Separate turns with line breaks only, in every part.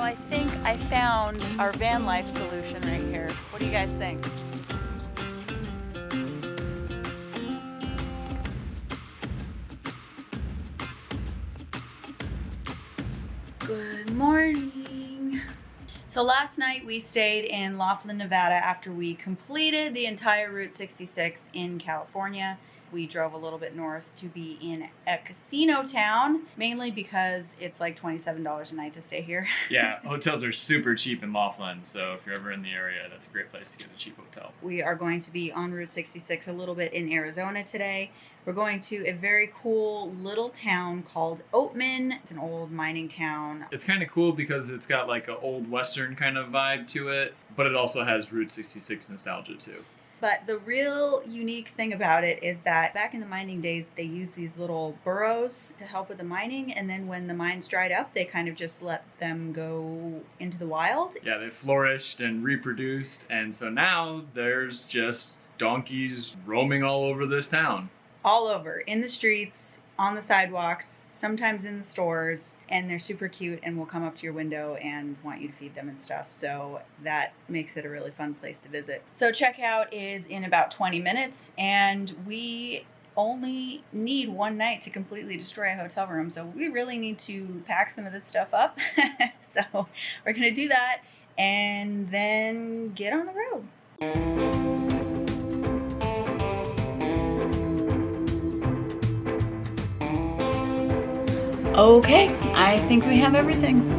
I think I found our van life solution right here. What do you guys think? Good morning. So last night we stayed in Laughlin, Nevada after we completed the entire Route 66 in California. We drove a little bit north to be in a casino town, mainly because it's like $27 a night to stay here.
Yeah, hotels are super cheap in Laughlin, so if you're ever in the area, that's a great place to get a cheap hotel.
We are going to be on Route 66 a little bit in Arizona today. We're going to a very cool little town called Oatman. It's an old mining town.
It's kind of cool because it's got like an old Western kind of vibe to it, but it also has Route 66 nostalgia too.
But the real unique thing about it is that back in the mining days, they used these little burros to help with the mining. And then when the mines dried up, they kind of just let them go into the wild.
Yeah, they flourished and reproduced. And so now there's just donkeys roaming all over this town.
All over, in the streets, on the sidewalks, sometimes in the stores, and they're super cute and will come up to your window and want you to feed them and stuff. So that makes it a really fun place to visit. So checkout is in about 20 minutes, and we only need one night to completely destroy a hotel room. So we really need to pack some of this stuff up. So we're gonna do that and then get on the road. Okay, I think we have everything.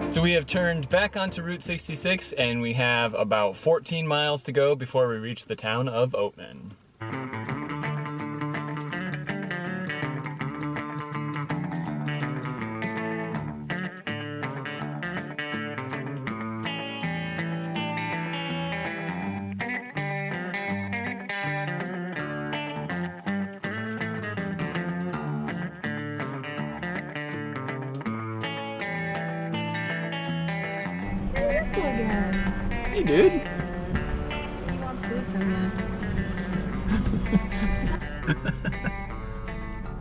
So we have turned back onto Route 66 and we have about 14 miles to go before we reach the town of Oatman. Hey, dude.
He wants food from you.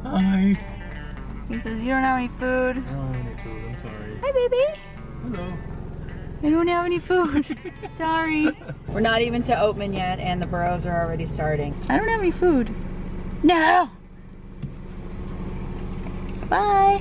Hi.
He says, you don't have any food.
I don't have any food, I'm sorry.
Hi, baby.
Hello.
I don't have any food. Sorry. We're not even to Oatman yet, and the burros are already starting. I don't have any food. No. Bye.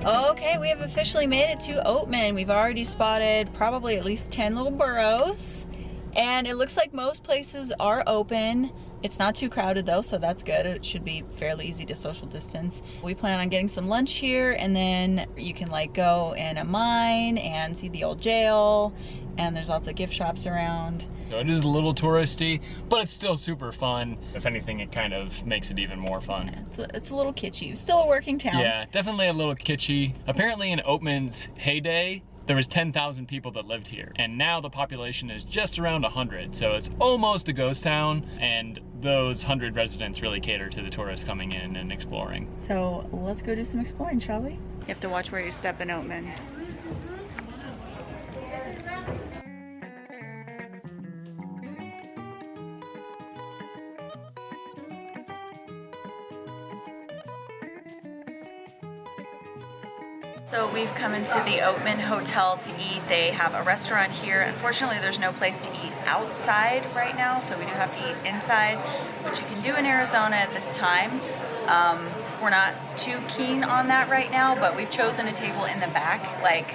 Okay, we have officially made it to Oatman. We've already spotted probably at least 10 little burros, and it looks like most places are open. It's not too crowded though, so that's good. It should be fairly easy to social distance. We plan on getting some lunch here, and then you can like go in a mine and see the old jail, and there's lots of gift shops around.
So it is a little touristy, but it's still super fun. If anything, it kind of makes it even more fun.
It's a little kitschy. Still a working town.
Yeah, definitely a little kitschy. Apparently in Oatman's heyday, there was 10,000 people that lived here, and now the population is just around 100, so it's almost a ghost town, and those 100 residents really cater to the tourists coming in and exploring.
So let's go do some exploring, shall we? You have to watch where you step in Oatman. So we've come into the Oatman Hotel to eat. They have a restaurant here. Unfortunately, there's no place to eat outside right now, so we do have to eat inside, which you can do in Arizona at this time. We're not too keen on that right now, but we've chosen a table in the back, like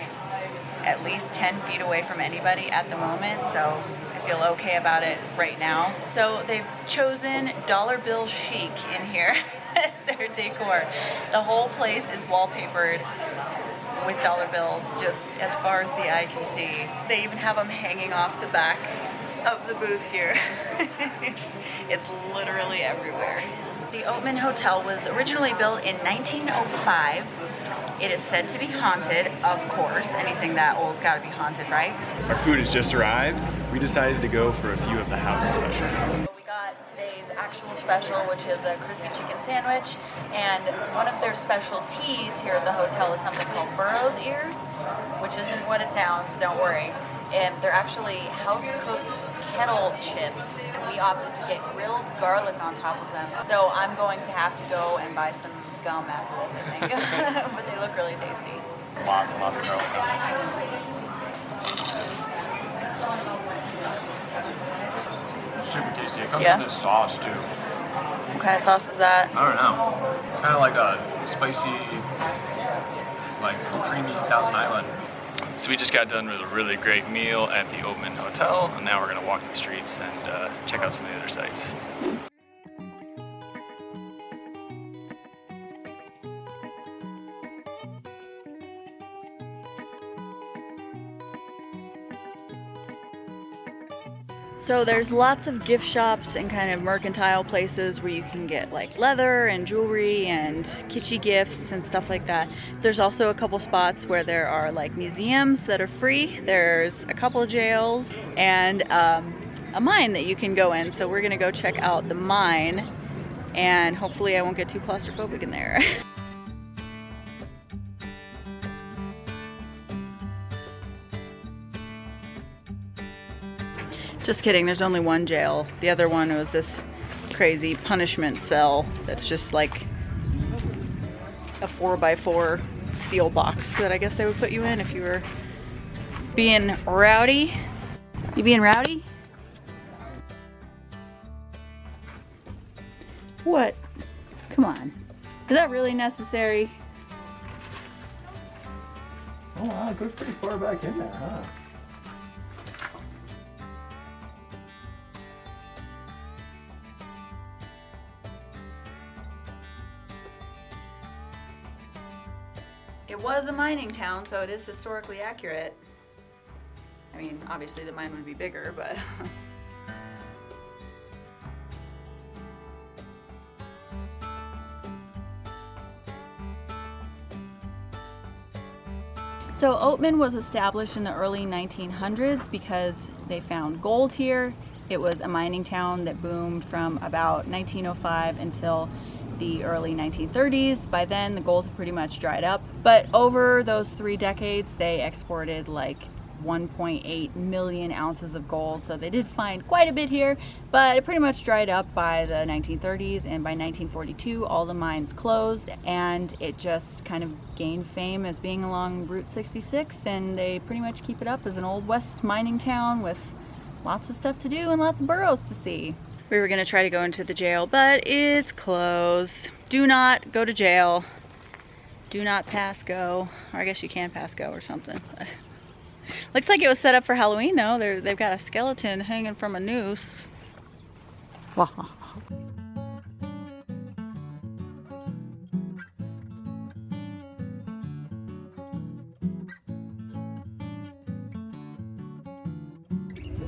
at least 10 feet away from anybody at the moment, so I feel okay about it right now. So they've chosen dollar bill chic in here as their decor. The whole place is wallpapered with dollar bills just as far as the eye can see. They even have them hanging off the back of the booth here. It's literally everywhere. The Oatman Hotel was originally built in 1905. It is said to be haunted, of course. Anything that old's gotta be haunted, right?
Our food has just arrived. We decided to go for a few of the house specials.
We got today's actual special, which is a crispy chicken sandwich, and one of their specialties here at the hotel is something called burros ears, which isn't what it sounds, don't worry. And they're actually house-cooked kettle chips. We opted to get grilled garlic on top of them. So I'm going to have to go and buy some gum after this, I think. But they look really tasty.
Lots and lots of garlic. Super tasty. It comes with this sauce too.
What kind of sauce is that?
I don't know. It's kind of like a spicy, like creamy Thousand Island. So we just got done with a really great meal at the Oatman Hotel, and now we're gonna walk the streets and check out some of the other sites.
So there's lots of gift shops and kind of mercantile places where you can get like leather and jewelry and kitschy gifts and stuff like that. There's also a couple spots where there are like museums that are free. There's a couple of jails and a mine that you can go in. So we're gonna go check out the mine and hopefully I won't get too claustrophobic in there. Just kidding, there's only one jail. The other one was this crazy punishment cell that's just like a 4x4 steel box that I guess they would put you in if you were being rowdy. You being rowdy? What? Come on. Is that really necessary?
Oh wow, it goes pretty far back in there, huh?
It was a mining town, so it is historically accurate. I mean, obviously the mine would be bigger, but... So Oatman was established in the early 1900s because they found gold here. It was a mining town that boomed from about 1905 until the early 1930s. By then the gold had pretty much dried up, but over those 3 decades they exported like 1.8 million ounces of gold, so they did find quite a bit here, but it pretty much dried up by the 1930s, and by 1942 all the mines closed and it just kind of gained fame as being along Route 66, and they pretty much keep it up as an old west mining town with lots of stuff to do and lots of burros to see. We were gonna try to go into the jail, but it's closed. Do not go to jail. Do not pass go. Or I guess you can pass go or something. But looks like it was set up for Halloween though. They've got a skeleton hanging from a noose.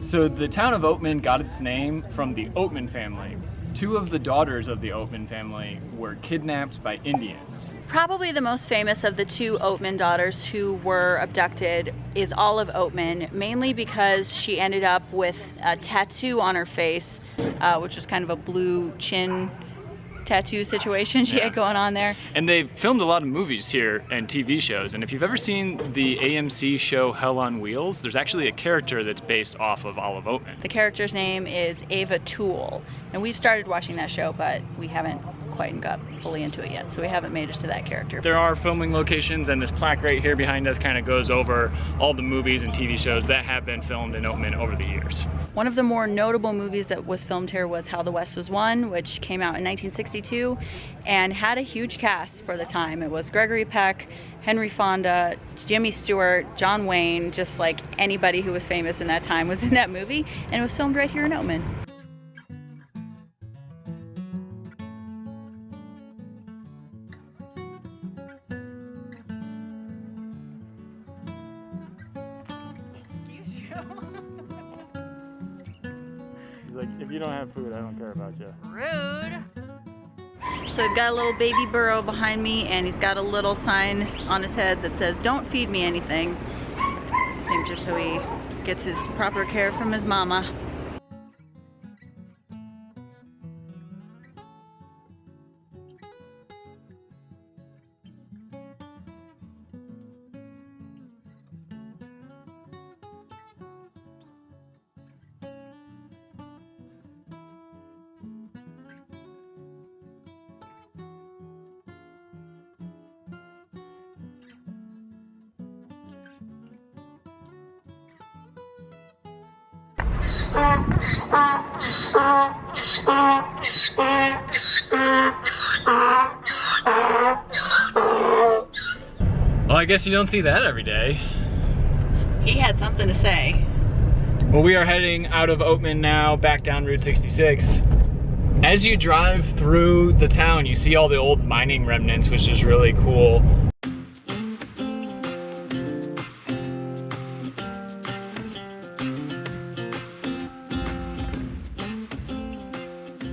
So the town of Oatman got its name from the Oatman family. 2 of the daughters of the Oatman family were kidnapped by Indians.
Probably the most famous of the 2 Oatman daughters who were abducted is Olive Oatman, mainly because she ended up with a tattoo on her face, which was kind of a blue chin tattoo situation she had going on there.
And they filmed a lot of movies here and TV shows, and if you've ever seen the AMC show Hell on Wheels, there's actually a character that's based off of Olive Oatman.
The character's name is Ava Toole, and we've started watching that show, but we haven't quite got fully into it yet, so we haven't made it to that character.
There are filming locations, and this plaque right here behind us kind of goes over all the movies and TV shows that have been filmed in Oatman over the years.
One of the more notable movies that was filmed here was How the West Was Won, which came out in 1962 and had a huge cast for the time. It was Gregory Peck, Henry Fonda, Jimmy Stewart, John Wayne, just like anybody who was famous in that time was in that movie, and it was filmed right here in Oatman.
He's like, if you don't have food, I don't care about you.
Rude. So I've got a little baby burro behind me, and he's got a little sign on his head that says, "Don't feed me anything." I think just so he gets his proper care from his mama.
Well, I guess you don't see that every day.
He had something to say.
Well, we are heading out of Oatman now, back down Route 66. As you drive through the town, you see all the old mining remnants, which is really cool.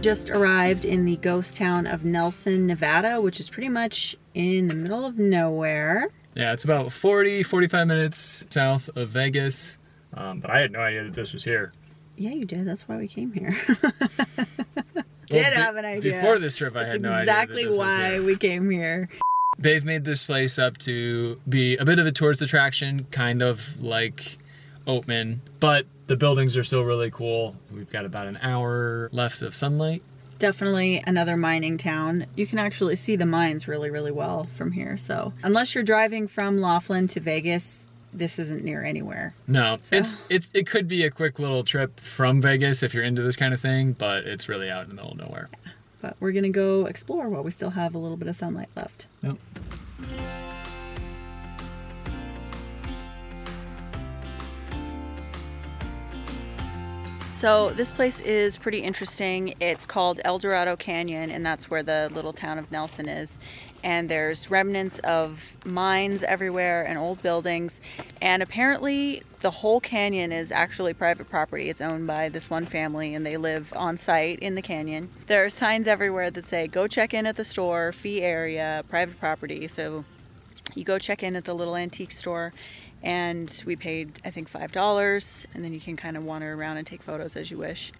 Just arrived in the ghost town of Nelson, Nevada, which is pretty much in the middle of nowhere.
Yeah, it's about 45 minutes south of Vegas, but I had no idea that this was here.
Yeah, you did. That's why we came here.
Well,
have an idea.
Before this trip, I had no idea that this was
why
here.
we came here.
They've made this place up to be a bit of a tourist attraction, kind of like Oatman, but the buildings are still really cool. We've got about an hour left of sunlight.
Definitely another mining town. You can actually see the mines really, really well from here. So unless you're driving from Laughlin to Vegas, this isn't near anywhere.
No,
So.
it could be a quick little trip from Vegas if you're into this kind of thing, but it's really out in the middle of nowhere.
But we're gonna go explore while we still have a little bit of sunlight left.
Yep.
So this place is pretty interesting. It's called Dorado Canyon, and that's where the little town of Nelson is. And there's remnants of mines everywhere and old buildings. And apparently the whole canyon is actually private property. It's owned by this one family, and they live on site in the canyon. There are signs everywhere that say, go check in at the store, fee area, private property. So you go check in at the little antique store, and we paid, I think, $5, and then you can kind of wander around and take photos as you wish.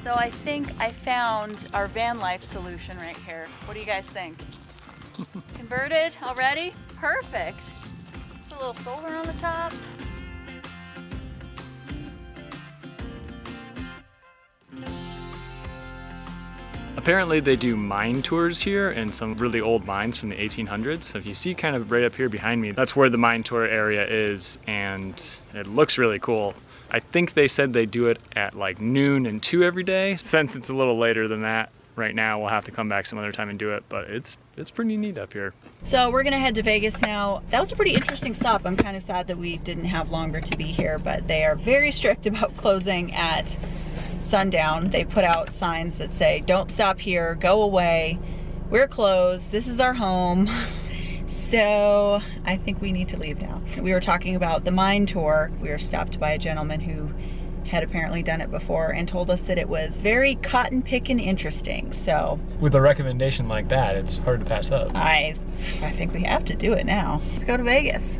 So I think I found our van life solution right here. What do you guys think? Converted already? Perfect. Put a little solar on the top.
Apparently they do mine tours here and some really old mines from the 1800s. So if you see kind of right up here behind me, that's where the mine tour area is, and it looks really cool. I think they said they do it at like noon and 2 every day. Since it's a little later than that right now, we'll have to come back some other time and do it, but it's pretty neat up here.
So we're gonna head to Vegas now. That was a pretty interesting stop. I'm kind of sad that we didn't have longer to be here, but they are very strict about closing at sundown. They put out signs that say, don't stop here, go away, we're closed, this is our home. So I think we need to leave now. We were talking about the mine tour. We were stopped by a gentleman who had apparently done it before and told us that it was very cotton picking interesting. So
With a recommendation like that, it's hard to pass up.
I think we have to do it now. Let's go to Vegas.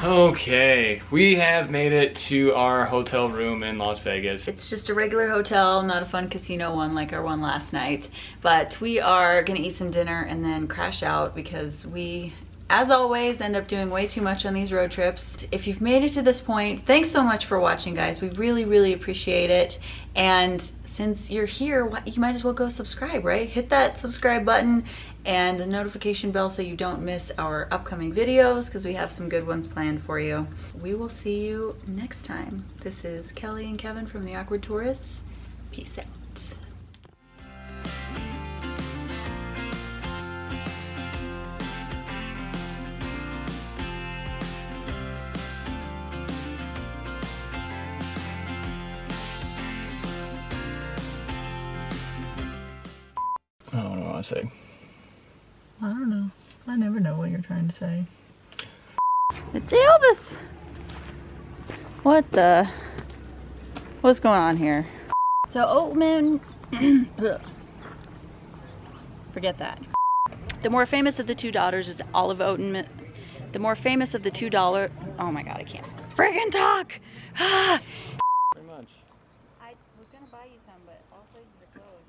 Okay, we have made it to our hotel room in Las Vegas.
It's just a regular hotel, not a fun casino one like our one last night. But we are gonna eat some dinner and then crash out because we, as always, end up doing way too much on these road trips. If you've made it to this point, thanks so much for watching, guys. We really, really appreciate it. And since you're here, you might as well go subscribe, right? Hit that subscribe button and the notification bell so you don't miss our upcoming videos, because we have some good ones planned for you. We will see you next time. This is Kelly and Kevin from The Awkward Tourists. Peace out.
Oh want to say?
I don't know. I never know what you're trying to say. It's Elvis! What's going on here? So Oatman, forget that. The more famous of the two daughters is Olive Oatman. The more famous of the $2, oh my God, I can't friggin' talk!
Very much.
I was gonna buy you some, but all places are closed.